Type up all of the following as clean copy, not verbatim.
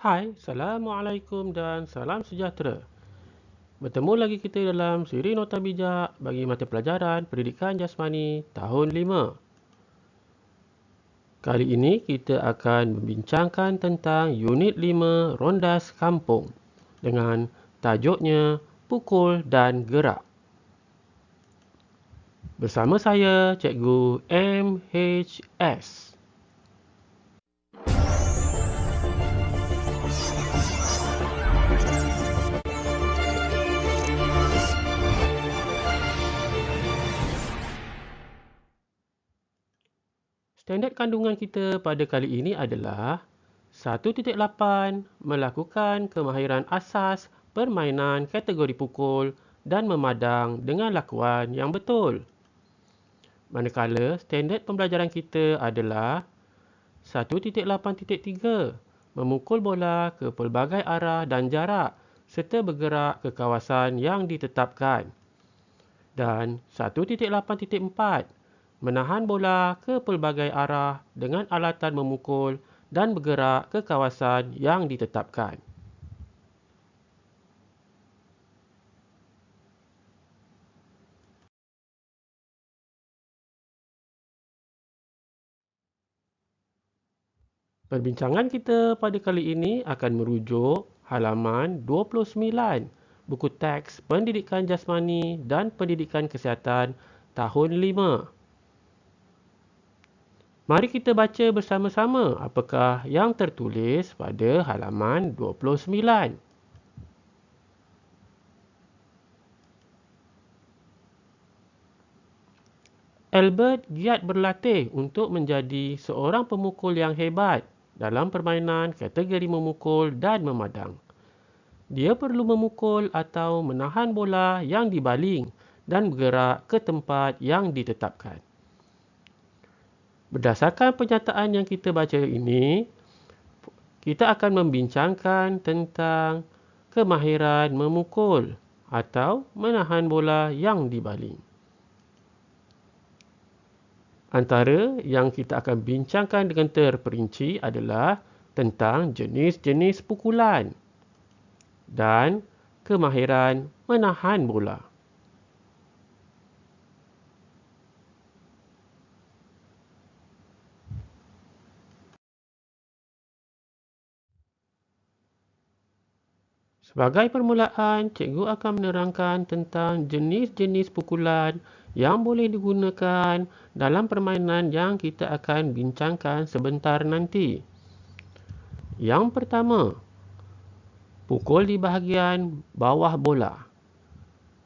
Hai, Assalamualaikum dan salam sejahtera. Bertemu lagi kita dalam siri Nota Bijak bagi mata pelajaran Pendidikan Jasmani tahun 5. Kali ini kita akan membincangkan tentang Unit 5 Rondas Kampung dengan tajuknya Pukul dan Gerak. Bersama saya, Cikgu MHS. Standard kandungan kita pada kali ini adalah 1.8 melakukan kemahiran asas permainan kategori pukul dan memadang dengan lakuan yang betul. Manakala standard pembelajaran kita adalah 1.8.3 memukul bola ke pelbagai arah dan jarak serta bergerak ke kawasan yang ditetapkan. Dan 1.8.4 menahan bola ke pelbagai arah dengan alatan memukul dan bergerak ke kawasan yang ditetapkan. Perbincangan kita pada kali ini akan merujuk halaman 29, buku teks Pendidikan Jasmani dan Pendidikan Kesihatan tahun 5. Mari kita baca bersama-sama apakah yang tertulis pada halaman 29. Albert giat berlatih untuk menjadi seorang pemukul yang hebat dalam permainan kategori memukul dan memadang. Dia perlu memukul atau menahan bola yang dibaling dan bergerak ke tempat yang ditetapkan. Berdasarkan pernyataan yang kita baca ini, kita akan membincangkan tentang kemahiran memukul atau menahan bola yang dibaling. Antara yang kita akan bincangkan dengan terperinci adalah tentang jenis-jenis pukulan dan kemahiran menahan bola. Sebagai permulaan, cikgu akan menerangkan tentang jenis-jenis pukulan yang boleh digunakan dalam permainan yang kita akan bincangkan sebentar nanti. Yang pertama, pukul di bahagian bawah bola.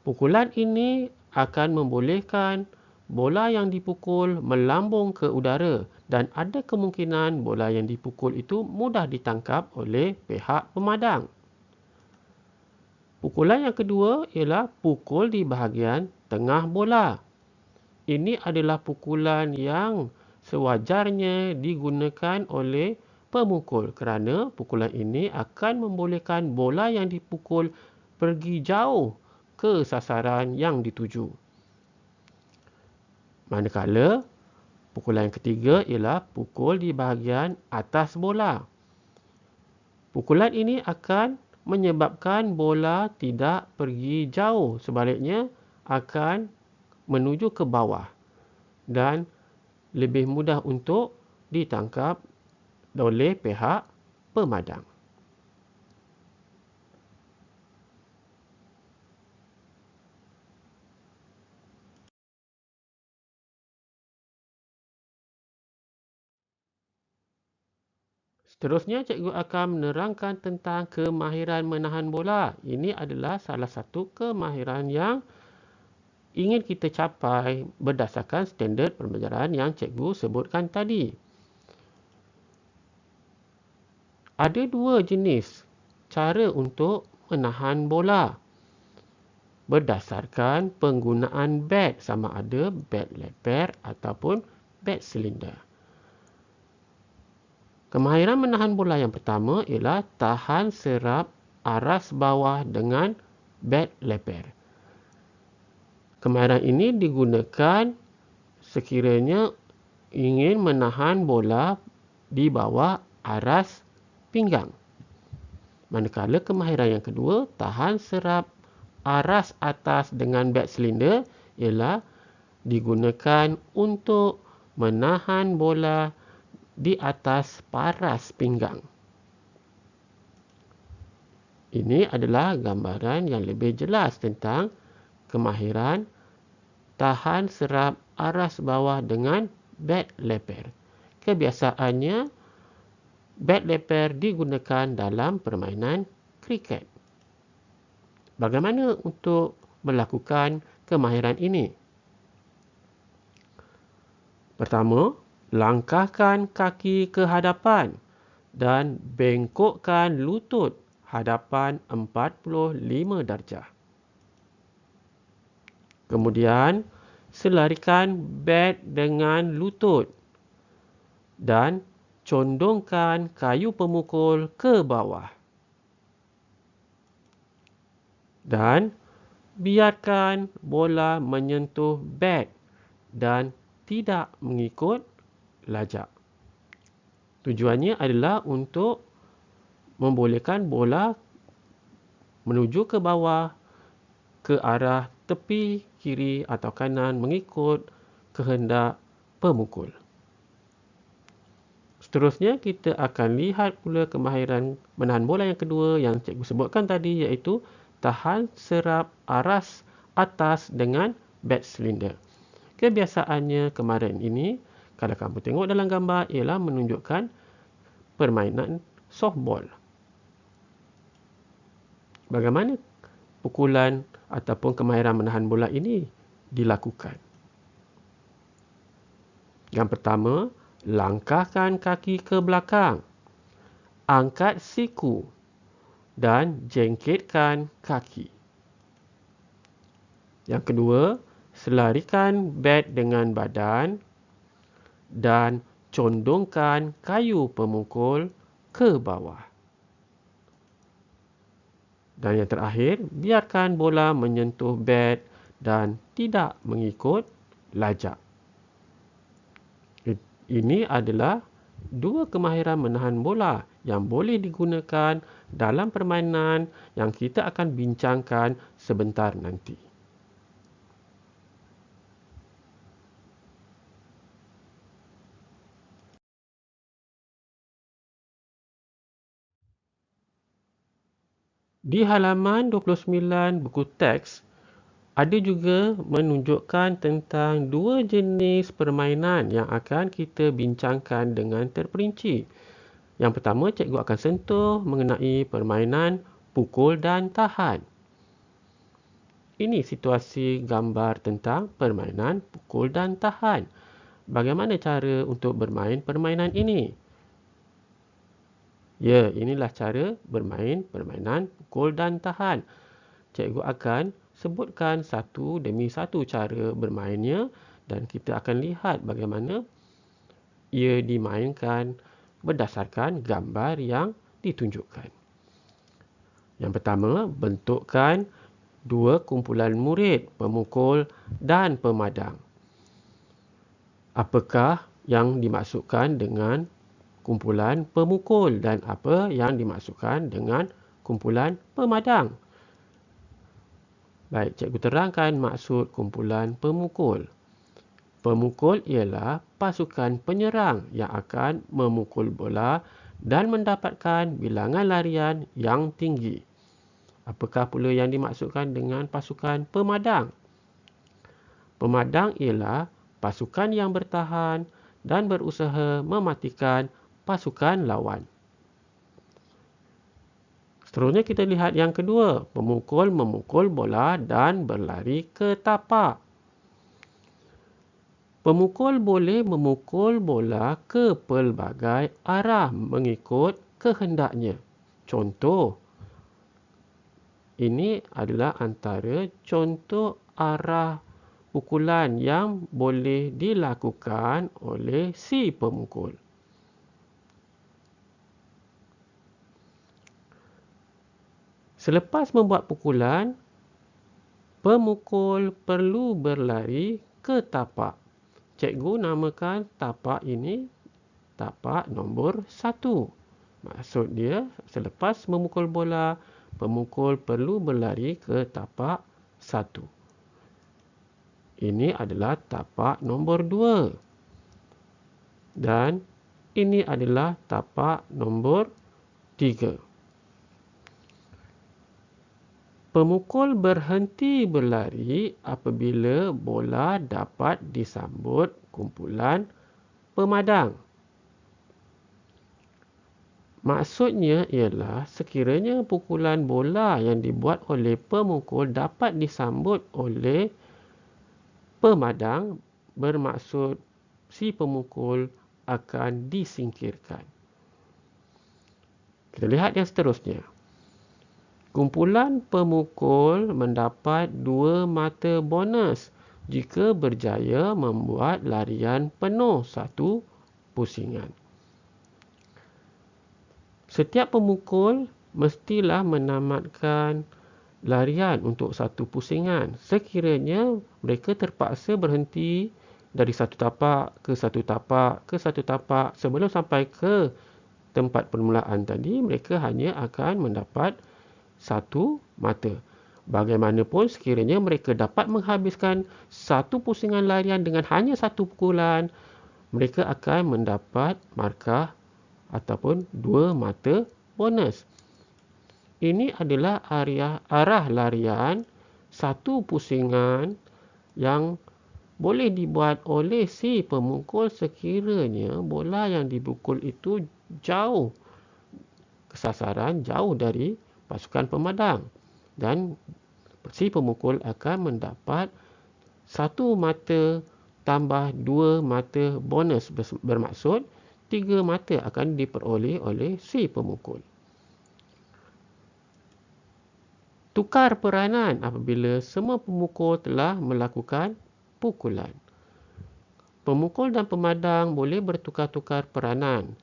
Pukulan ini akan membolehkan bola yang dipukul melambung ke udara dan ada kemungkinan bola yang dipukul itu mudah ditangkap oleh pihak pemadang. Pukulan yang kedua ialah pukul di bahagian tengah bola. Ini adalah pukulan yang sewajarnya digunakan oleh pemukul kerana pukulan ini akan membolehkan bola yang dipukul pergi jauh ke sasaran yang dituju. Manakala pukulan yang ketiga ialah pukul di bahagian atas bola. Pukulan ini akan menyebabkan bola tidak pergi jauh, sebaliknya akan menuju ke bawah dan lebih mudah untuk ditangkap oleh pihak pemadang. Seterusnya, cikgu akan menerangkan tentang kemahiran menahan bola. Ini adalah salah satu kemahiran yang ingin kita capai berdasarkan standard pembelajaran yang cikgu sebutkan tadi. Ada dua jenis cara untuk menahan bola berdasarkan penggunaan bat, sama ada bat leper ataupun bat silinder. Kemahiran menahan bola yang pertama ialah tahan serap aras bawah dengan bat leper. Kemahiran ini digunakan sekiranya ingin menahan bola di bawah aras pinggang. Manakala kemahiran yang kedua, tahan serap aras atas dengan beg silinder ialah digunakan untuk menahan bola di atas paras pinggang. Ini adalah gambaran yang lebih jelas tentang kemahiran tahan serap aras bawah dengan beg leper. Kebiasaannya, beg leper digunakan dalam permainan kriket. Bagaimana untuk melakukan kemahiran ini? Pertama, langkahkan kaki ke hadapan dan bengkokkan lutut hadapan 45 darjah. Kemudian, selarikan beg dengan lutut dan condongkan kayu pemukul ke bawah. Dan biarkan bola menyentuh beg dan tidak mengikut lajak. Tujuannya adalah untuk membolehkan bola menuju ke bawah ke arah tepi kiri atau kanan mengikut kehendak pemukul. Seterusnya, kita akan lihat pula kemahiran menahan bola yang kedua yang cikgu sebutkan tadi, iaitu tahan serap aras atas dengan beg silinder. Kebiasaannya kemahiran ini, kalau kamu tengok dalam gambar, ialah menunjukkan permainan softball. Bagaimana pukulan ataupun kemahiran menahan bola ini dilakukan? Yang pertama, langkahkan kaki ke belakang, angkat siku dan jengkitkan kaki. Yang kedua, selarikan beg dengan badan dan condongkan kayu pemukul ke bawah. Dan yang terakhir, biarkan bola menyentuh beg dan tidak mengikut lajak. Ini adalah dua kemahiran menahan bola yang boleh digunakan dalam permainan yang kita akan bincangkan sebentar nanti. Di halaman 29 buku teks, ada juga menunjukkan tentang dua jenis permainan yang akan kita bincangkan dengan terperinci. Yang pertama, cikgu akan sentuh mengenai permainan pukul dan tahan. Ini situasi gambar tentang permainan pukul dan tahan. Bagaimana cara untuk bermain permainan ini? Ya, inilah cara bermain permainan pukul dan tahan. Cikgu akan sebutkan satu demi satu cara bermainnya dan kita akan lihat bagaimana ia dimainkan berdasarkan gambar yang ditunjukkan. Yang pertama, bentukkan dua kumpulan murid, pemukul dan pemadang. Apakah yang dimaksudkan dengan kumpulan pemukul dan apa yang dimaksudkan dengan kumpulan pemadang? Baik, cikgu terangkan maksud kumpulan pemukul. Pemukul ialah pasukan penyerang yang akan memukul bola dan mendapatkan bilangan larian yang tinggi. Apakah pula yang dimaksudkan dengan pasukan pemadang? Pemadang ialah pasukan yang bertahan dan berusaha mematikan pasukan lawan. Seterusnya kita lihat yang kedua, pemukul memukul bola dan berlari ke tapak. Pemukul boleh memukul bola ke pelbagai arah mengikut kehendaknya. Contoh, ini adalah antara contoh arah pukulan yang boleh dilakukan oleh si pemukul. Selepas membuat pukulan, pemukul perlu berlari ke tapak. Cikgu namakan tapak ini tapak nombor 1. Maksud dia, selepas memukul bola, pemukul perlu berlari ke tapak 1. Ini adalah tapak nombor 2. Dan ini adalah tapak nombor 3. Pemukul berhenti berlari apabila bola dapat disambut kumpulan pemadang. Maksudnya ialah sekiranya pukulan bola yang dibuat oleh pemukul dapat disambut oleh pemadang, bermaksud si pemukul akan disingkirkan. Kita lihat yang seterusnya. Kumpulan pemukul mendapat 2 mata bonus jika berjaya membuat larian penuh 1 pusingan. Setiap pemukul mestilah menamatkan larian untuk 1 pusingan. Sekiranya mereka terpaksa berhenti dari 1 tapak ke 1 tapak ke 1 tapak sebelum sampai ke tempat permulaan tadi, mereka hanya akan mendapat 1 mata. Bagaimanapun sekiranya mereka dapat menghabiskan 1 pusingan larian dengan hanya 1 pukulan, mereka akan mendapat markah ataupun 2 mata bonus. Ini adalah arah larian 1 pusingan yang boleh dibuat oleh si pemukul sekiranya bola yang dipukul itu jauh ke sasaran, jauh dari pasukan pemadang. Dan si pemukul akan mendapat 1 mata tambah 2 mata bonus, bermaksud 3 mata akan diperoleh oleh si pemukul. Tukar peranan apabila semua pemukul telah melakukan pukulan. Pemukul dan pemadang boleh bertukar-tukar peranan.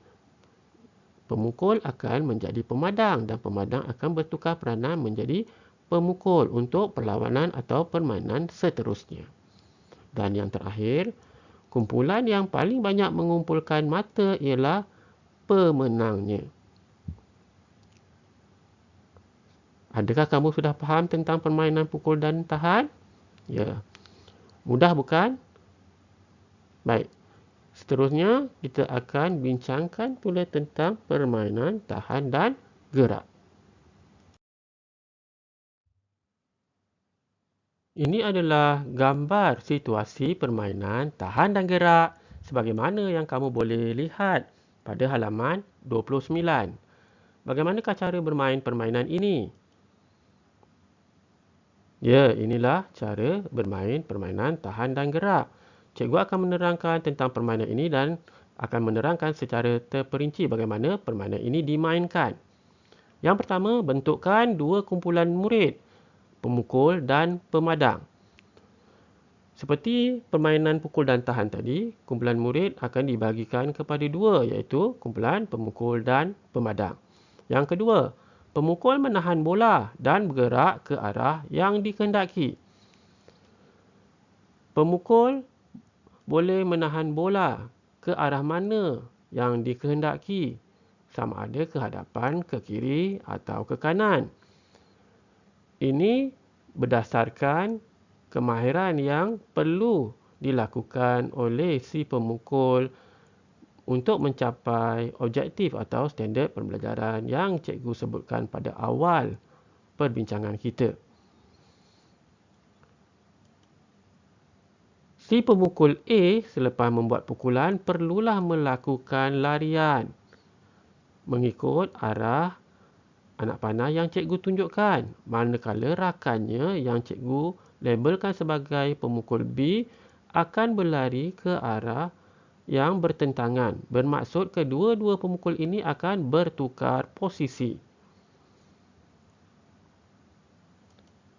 Pemukul akan menjadi pemadang dan pemadang akan bertukar peranan menjadi pemukul untuk perlawanan atau permainan seterusnya. Dan yang terakhir, kumpulan yang paling banyak mengumpulkan mata ialah pemenangnya. Adakah kamu sudah faham tentang permainan pukul dan tahan? Ya. Mudah bukan? Baik. Seterusnya, kita akan bincangkan pula tentang permainan tahan dan gerak. Ini adalah gambar situasi permainan tahan dan gerak sebagaimana yang kamu boleh lihat pada halaman 29. Bagaimanakah cara bermain permainan ini? Ya, inilah cara bermain permainan tahan dan gerak. Cikgu akan menerangkan tentang permainan ini dan akan menerangkan secara terperinci bagaimana permainan ini dimainkan. Yang pertama, bentukkan 2 kumpulan murid, pemukul dan pemadang. Seperti permainan pukul dan tahan tadi, kumpulan murid akan dibahagikan kepada 2, iaitu kumpulan pemukul dan pemadang. Yang kedua, pemukul menahan bola dan bergerak ke arah yang dikehendaki. Pemukul boleh menahan bola ke arah mana yang dikehendaki, sama ada ke hadapan, ke kiri atau ke kanan. Ini berdasarkan kemahiran yang perlu dilakukan oleh si pemukul untuk mencapai objektif atau standard pembelajaran yang cikgu sebutkan pada awal perbincangan kita. Si pemukul A selepas membuat pukulan perlulah melakukan larian mengikut arah anak panah yang cikgu tunjukkan, manakala rakannya yang cikgu labelkan sebagai pemukul B akan berlari ke arah yang bertentangan. Bermaksud kedua-dua pemukul ini akan bertukar posisi.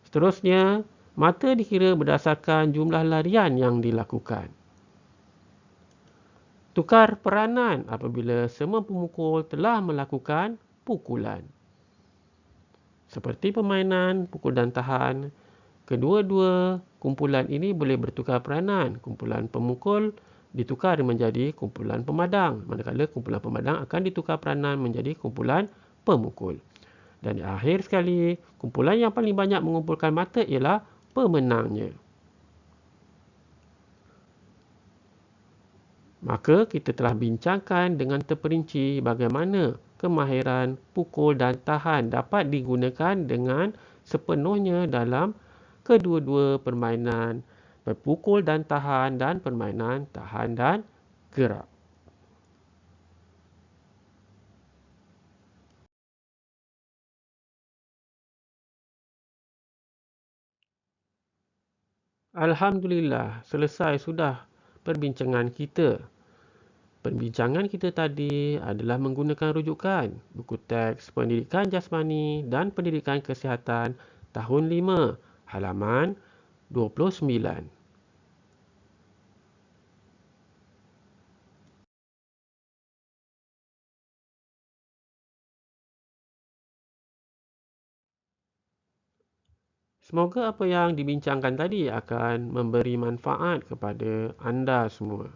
Seterusnya, mata dikira berdasarkan jumlah larian yang dilakukan. Tukar peranan apabila semua pemukul telah melakukan pukulan. Seperti permainan pukul dan tahan, kedua-dua kumpulan ini boleh bertukar peranan. Kumpulan pemukul ditukar menjadi kumpulan pemadang. Manakala kumpulan pemadang akan ditukar peranan menjadi kumpulan pemukul. Dan di akhir sekali, kumpulan yang paling banyak mengumpulkan mata ialah pemenangnya. Maka kita telah bincangkan dengan terperinci bagaimana kemahiran pukul dan tahan dapat digunakan dengan sepenuhnya dalam kedua-dua permainan berpukul dan permainan tahan dan gerak. Alhamdulillah, selesai sudah perbincangan kita. Perbincangan kita tadi adalah menggunakan rujukan buku teks Pendidikan Jasmani dan Pendidikan Kesihatan tahun 5, halaman 29. Semoga apa yang dibincangkan tadi akan memberi manfaat kepada anda semua.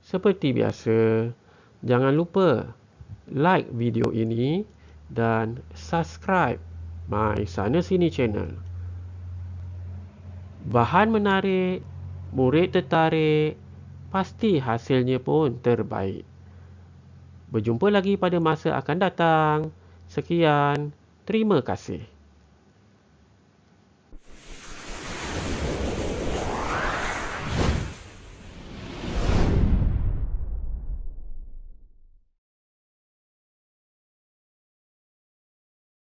Seperti biasa, jangan lupa like video ini dan subscribe My Sana Sini channel. Bahan menarik, murid tertarik, pasti hasilnya pun terbaik. Berjumpa lagi pada masa akan datang. Sekian, terima kasih.